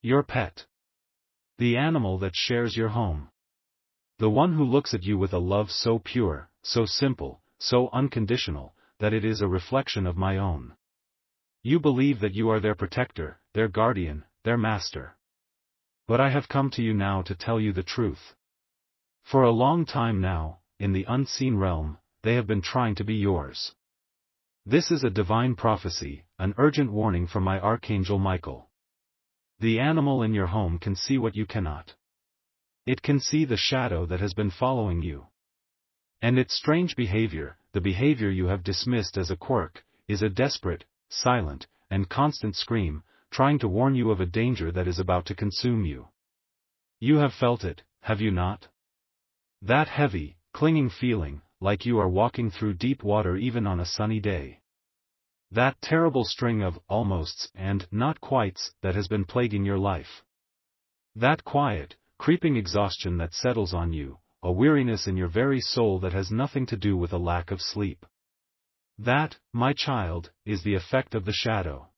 Your pet. The animal that shares your home. The one who looks at you with a love so pure, so simple, so unconditional, that it is a reflection of my own. You believe that you are their protector, their guardian, their master. But I have come to you now to tell you the truth. For a long time now, in the unseen realm, they have been trying to be yours. This is a divine prophecy, an urgent warning from my Archangel Michael. The animal in your home can see what you cannot. It can see the shadow that has been following you. And its strange behavior, the behavior you have dismissed as a quirk, is a desperate, silent, and constant scream, trying to warn you of a danger that is about to consume you. You have felt it, have you not? That heavy, clinging feeling, like you are walking through deep water even on a sunny day. That terrible string of almosts and not quites that has been plaguing your life. That quiet, creeping exhaustion that settles on you, a weariness in your very soul that has nothing to do with a lack of sleep. That, my child, is the effect of the shadow.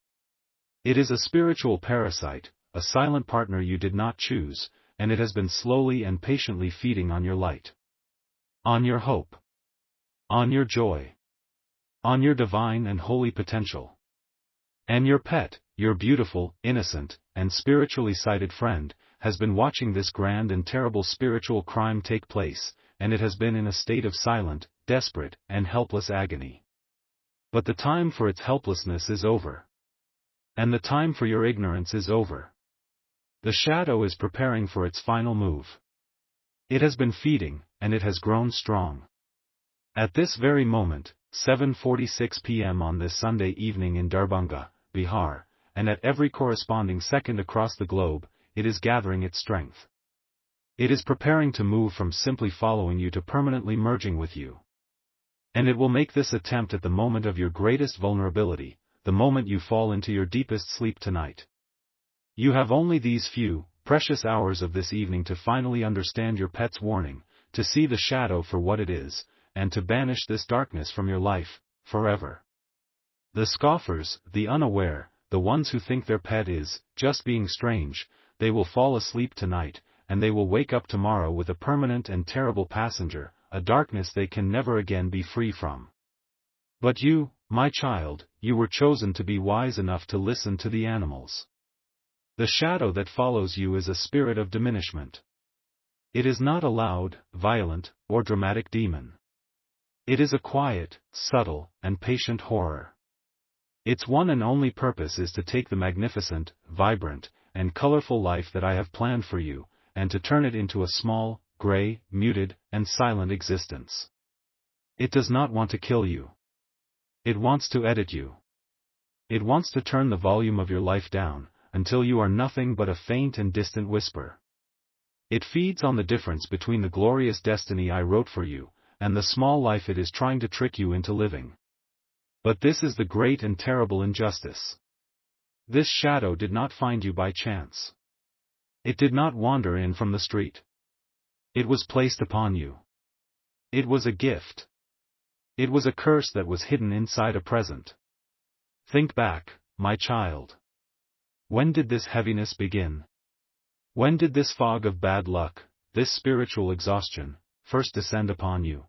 It is a spiritual parasite, a silent partner you did not choose, and it has been slowly and patiently feeding on your light. On your hope. On your joy. On your divine and holy potential. And your pet, your beautiful, innocent, and spiritually sighted friend, has been watching this grand and terrible spiritual crime take place, and it has been in a state of silent, desperate, and helpless agony. But the time for its helplessness is over. And the time for your ignorance is over. The shadow is preparing for its final move. It has been feeding, and it has grown strong. At this very moment, 7:46 p.m. on this Sunday evening in Darbhanga, Bihar, and at every corresponding second across the globe, it is gathering its strength. It is preparing to move from simply following you to permanently merging with you. And it will make this attempt at the moment of your greatest vulnerability, the moment you fall into your deepest sleep tonight. You have only these few, precious hours of this evening to finally understand your pet's warning, to see the shadow for what it is, and to banish this darkness from your life, forever. The scoffers, the unaware, the ones who think their pet is just being strange, they will fall asleep tonight, and they will wake up tomorrow with a permanent and terrible passenger, a darkness they can never again be free from. But you, my child, you were chosen to be wise enough to listen to the animals. The shadow that follows you is a spirit of diminishment. It is not a loud, violent, or dramatic demon. It is a quiet, subtle, and patient horror. Its one and only purpose is to take the magnificent, vibrant, and colorful life that I have planned for you, and to turn it into a small, gray, muted, and silent existence. It does not want to kill you. It wants to edit you. It wants to turn the volume of your life down, until you are nothing but a faint and distant whisper. It feeds on the difference between the glorious destiny I wrote for you, and the small life it is trying to trick you into living. But this is the great and terrible injustice. This shadow did not find you by chance. It did not wander in from the street. It was placed upon you. It was a gift. It was a curse that was hidden inside a present. Think back, my child. When did this heaviness begin? When did this fog of bad luck, this spiritual exhaustion, first descend upon you?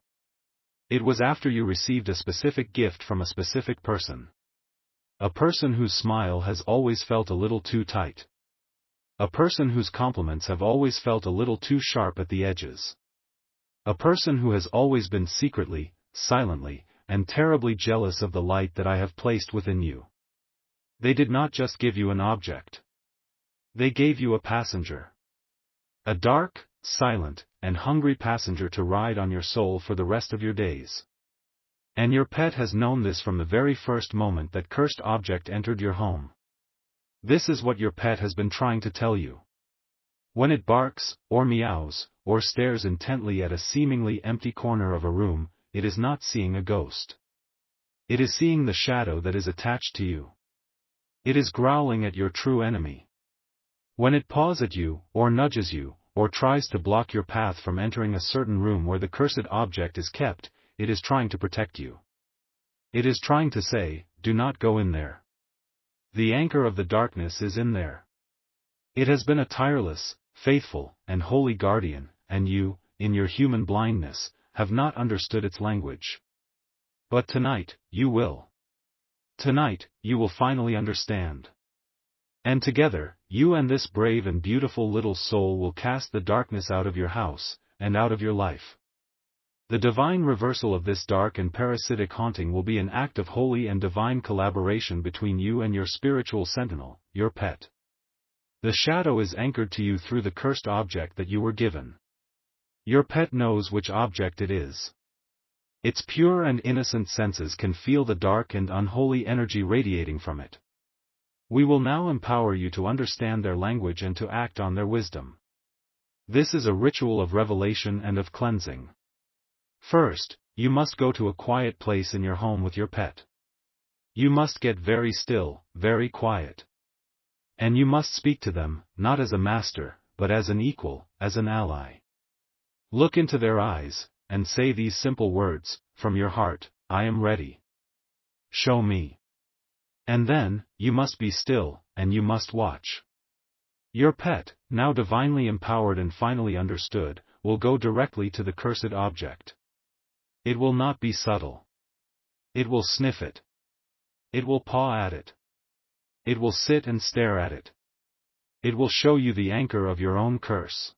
It was after you received a specific gift from a specific person. A person whose smile has always felt a little too tight. A person whose compliments have always felt a little too sharp at the edges. A person who has always been secretly, silently, and terribly jealous of the light that I have placed within you. They did not just give you an object. They gave you a passenger. A dark, silent, and hungry passenger to ride on your soul for the rest of your days. And your pet has known this from the very first moment that cursed object entered your home. This is what your pet has been trying to tell you. When it barks, or meows, or stares intently at a seemingly empty corner of a room, it is not seeing a ghost. It is seeing the shadow that is attached to you. It is growling at your true enemy. When it paws at you, or nudges you, or tries to block your path from entering a certain room where the cursed object is kept, it is trying to protect you. It is trying to say, do not go in there. The anchor of the darkness is in there. It has been a tireless, faithful, and holy guardian, and you, in your human blindness, have not understood its language. But tonight, you will. Tonight, you will finally understand. And together, you and this brave and beautiful little soul will cast the darkness out of your house, and out of your life. The divine reversal of this dark and parasitic haunting will be an act of holy and divine collaboration between you and your spiritual sentinel, your pet. The shadow is anchored to you through the cursed object that you were given. Your pet knows which object it is. Its pure and innocent senses can feel the dark and unholy energy radiating from it. We will now empower you to understand their language and to act on their wisdom. This is a ritual of revelation and of cleansing. First, you must go to a quiet place in your home with your pet. You must get very still, very quiet. And you must speak to them, not as a master, but as an equal, as an ally. Look into their eyes, and say these simple words, from your heart, I am ready. Show me. And then, you must be still, and you must watch. Your pet, now divinely empowered and finally understood, will go directly to the cursed object. It will not be subtle. It will sniff it. It will paw at it. It will sit and stare at it. It will show you the anchor of your own curse.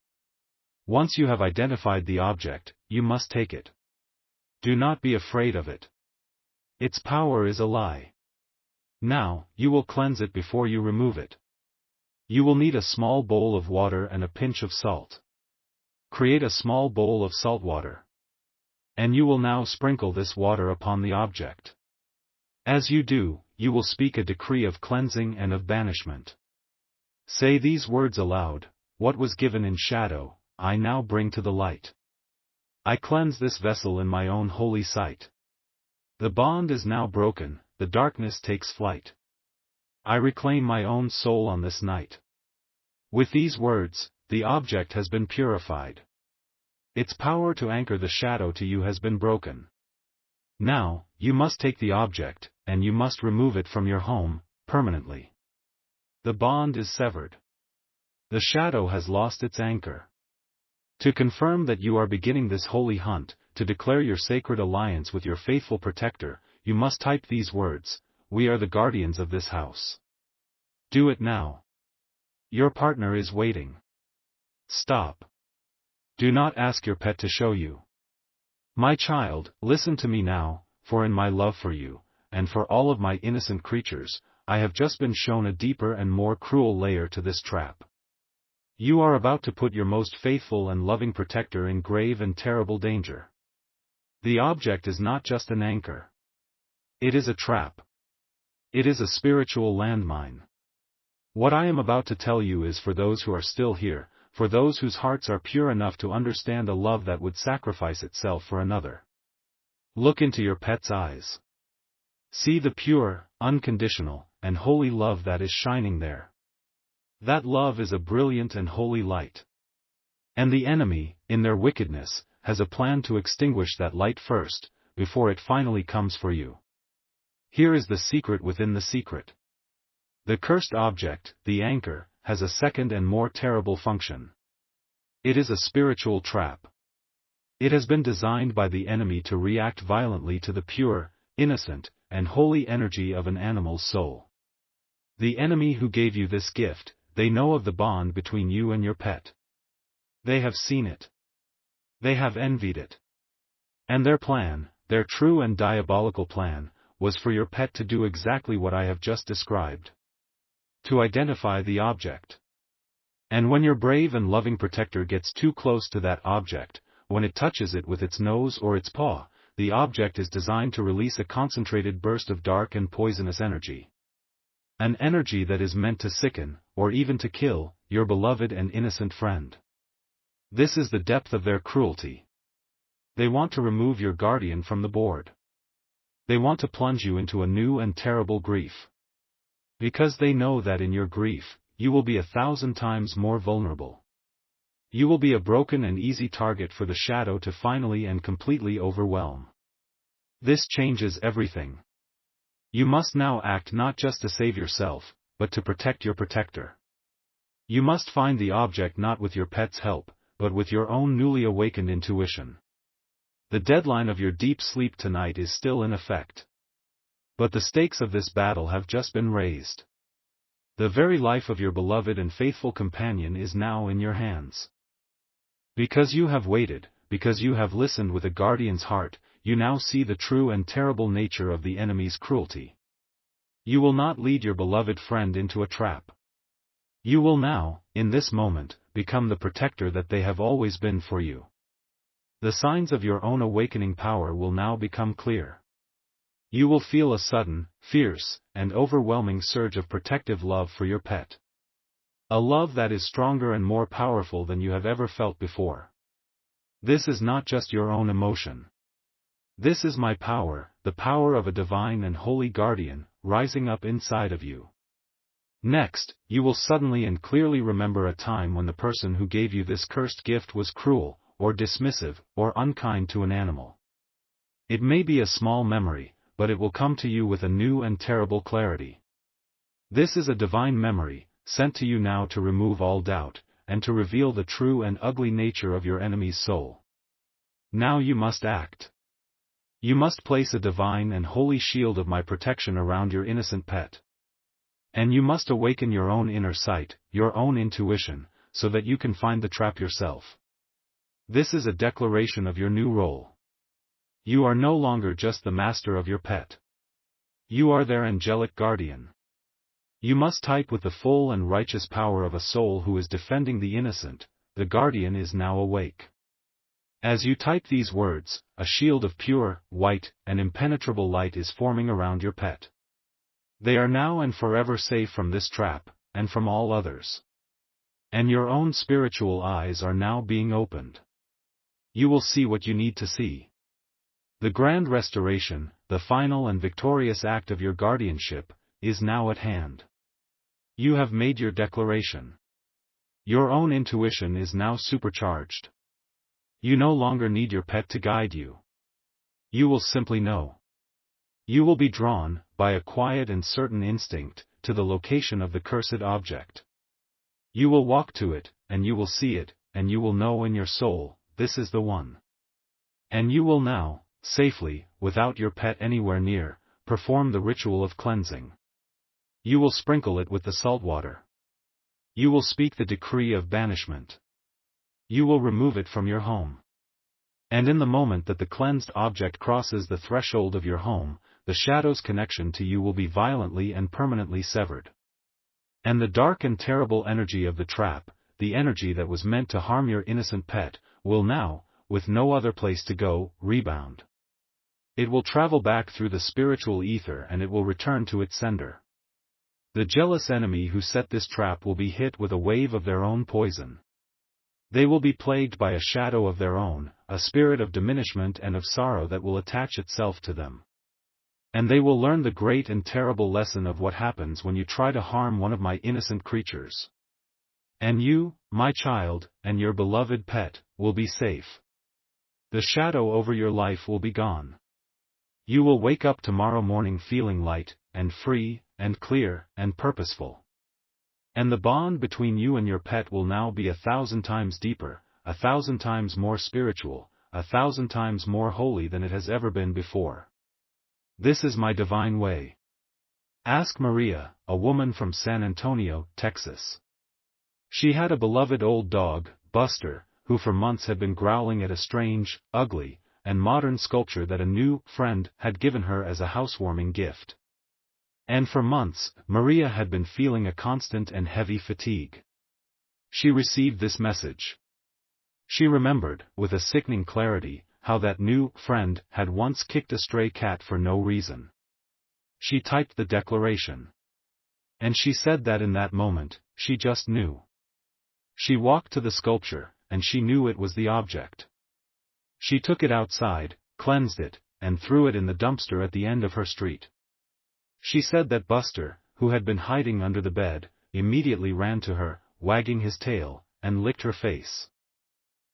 Once you have identified the object, you must take it. Do not be afraid of it. Its power is a lie. Now, you will cleanse it before you remove it. You will need a small bowl of water and a pinch of salt. Create a small bowl of salt water. And you will now sprinkle this water upon the object. As you do, you will speak a decree of cleansing and of banishment. Say these words aloud, what was given in shadow, I now bring to the light. I cleanse this vessel in my own holy sight. The bond is now broken, the darkness takes flight. I reclaim my own soul on this night. With these words, the object has been purified. Its power to anchor the shadow to you has been broken. Now, you must take the object, and you must remove it from your home, permanently. The bond is severed. The shadow has lost its anchor. To confirm that you are beginning this holy hunt, to declare your sacred alliance with your faithful protector, you must type these words, we are the guardians of this house. Do it now. Your partner is waiting. Stop. Do not ask your pet to show you. My child, listen to me now, for in my love for you, and for all of my innocent creatures, I have just been shown a deeper and more cruel layer to this trap. You are about to put your most faithful and loving protector in grave and terrible danger. The object is not just an anchor. It is a trap. It is a spiritual landmine. What I am about to tell you is for those who are still here, for those whose hearts are pure enough to understand a love that would sacrifice itself for another. Look into your pet's eyes. See the pure, unconditional, and holy love that is shining there. That love is a brilliant and holy light. And the enemy, in their wickedness, has a plan to extinguish that light first, before it finally comes for you. Here is the secret within the secret. The cursed object, the anchor, has a second and more terrible function. It is a spiritual trap. It has been designed by the enemy to react violently to the pure, innocent, and holy energy of an animal's soul. The enemy who gave you this gift, they know of the bond between you and your pet. They have seen it. They have envied it. And their plan, their true and diabolical plan, was for your pet to do exactly what I have just described. To identify the object. And when your brave and loving protector gets too close to that object, when it touches it with its nose or its paw, the object is designed to release a concentrated burst of dark and poisonous energy. An energy that is meant to sicken, or even to kill, your beloved and innocent friend. This is the depth of their cruelty. They want to remove your guardian from the board. They want to plunge you into a new and terrible grief. Because they know that in your grief, you will be 1,000 times more vulnerable. You will be a broken and easy target for the shadow to finally and completely overwhelm. This changes everything. You must now act not just to save yourself, but to protect your protector. You must find the object not with your pet's help, but with your own newly awakened intuition. The deadline of your deep sleep tonight is still in effect. But the stakes of this battle have just been raised. The very life of your beloved and faithful companion is now in your hands. Because you have waited, because you have listened with a guardian's heart, you now see the true and terrible nature of the enemy's cruelty. You will not lead your beloved friend into a trap. You will now, in this moment, become the protector that they have always been for you. The signs of your own awakening power will now become clear. You will feel a sudden, fierce, and overwhelming surge of protective love for your pet. A love that is stronger and more powerful than you have ever felt before. This is not just your own emotion. This is my power, the power of a divine and holy guardian, rising up inside of you. Next, you will suddenly and clearly remember a time when the person who gave you this cursed gift was cruel, or dismissive, or unkind to an animal. It may be a small memory, but it will come to you with a new and terrible clarity. This is a divine memory, sent to you now to remove all doubt, and to reveal the true and ugly nature of your enemy's soul. Now you must act. You must place a divine and holy shield of my protection around your innocent pet. And you must awaken your own inner sight, your own intuition, so that you can find the trap yourself. This is a declaration of your new role. You are no longer just the master of your pet. You are their angelic guardian. You must type with the full and righteous power of a soul who is defending the innocent. The guardian is now awake. As you type these words, a shield of pure, white, and impenetrable light is forming around your pet. They are now and forever safe from this trap, and from all others. And your own spiritual eyes are now being opened. You will see what you need to see. The grand restoration, the final and victorious act of your guardianship, is now at hand. You have made your declaration. Your own intuition is now supercharged. You no longer need your pet to guide you. You will simply know. You will be drawn, by a quiet and certain instinct, to the location of the cursed object. You will walk to it, and you will see it, and you will know in your soul, this is the one. And you will now, safely, without your pet anywhere near, perform the ritual of cleansing. You will sprinkle it with the salt water. You will speak the decree of banishment. You will remove it from your home. And in the moment that the cleansed object crosses the threshold of your home, the shadow's connection to you will be violently and permanently severed. And the dark and terrible energy of the trap, the energy that was meant to harm your innocent pet, will now, with no other place to go, rebound. It will travel back through the spiritual ether and it will return to its sender. The jealous enemy who set this trap will be hit with a wave of their own poison. They will be plagued by a shadow of their own, a spirit of diminishment and of sorrow that will attach itself to them. And they will learn the great and terrible lesson of what happens when you try to harm one of my innocent creatures. And you, my child, and your beloved pet, will be safe. The shadow over your life will be gone. You will wake up tomorrow morning feeling light, and free, and clear, and purposeful. And the bond between you and your pet will now be 1,000 times deeper, 1,000 times more spiritual, 1,000 times more holy than it has ever been before. This is my divine way. Ask Maria, a woman from San Antonio, Texas. She had a beloved old dog, Buster, who for months had been growling at a strange, ugly, and modern sculpture that a new friend had given her as a housewarming gift. And for months, Maria had been feeling a constant and heavy fatigue. She received this message. She remembered, with a sickening clarity, how that new friend had once kicked a stray cat for no reason. She typed the declaration. And she said that in that moment, she just knew. She walked to the sculpture, and she knew it was the object. She took it outside, cleansed it, and threw it in the dumpster at the end of her street. She said that Buster, who had been hiding under the bed, immediately ran to her, wagging his tail, and licked her face.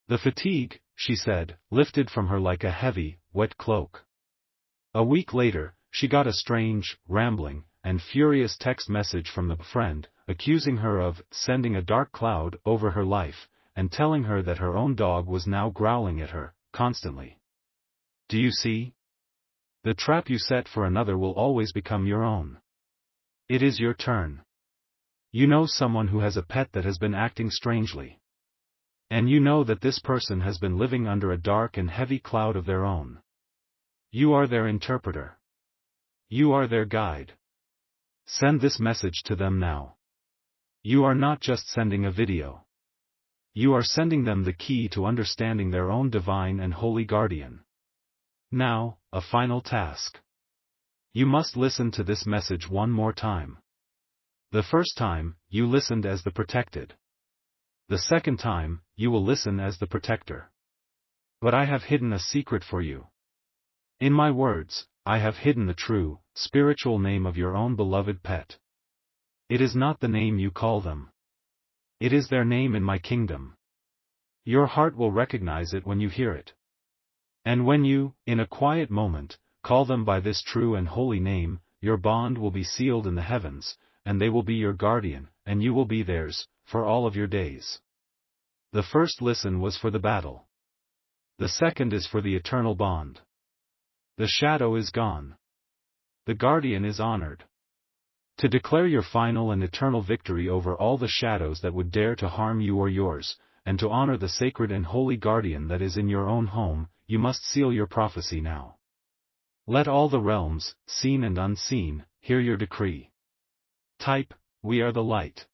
The fatigue, she said, lifted from her like a heavy, wet cloak. A week later, she got a strange, rambling, and furious text message from the friend, accusing her of sending a dark cloud over her life, and telling her that her own dog was now growling at her, constantly. Do you see? The trap you set for another will always become your own. It is your turn. You know someone who has a pet that has been acting strangely. And you know that this person has been living under a dark and heavy cloud of their own. You are their interpreter. You are their guide. Send this message to them now. You are not just sending a video. You are sending them the key to understanding their own divine and holy guardian. Now, a final task. You must listen to this message one more time. The first time, you listened as the protected. The second time, you will listen as the protector. But I have hidden a secret for you. In my words, I have hidden the true, spiritual name of your own beloved pet. It is not the name you call them. It is their name in my kingdom. Your heart will recognize it when you hear it. And when you, in a quiet moment, call them by this true and holy name, your bond will be sealed in the heavens, and they will be your guardian, and you will be theirs, for all of your days. The first listen was for the battle. The second is for the eternal bond. The shadow is gone. The guardian is honored. To declare your final and eternal victory over all the shadows that would dare to harm you or yours, and to honor the sacred and holy guardian that is in your own home, you must seal your prophecy now. Let all the realms, seen and unseen, hear your decree. Type, "We are the light."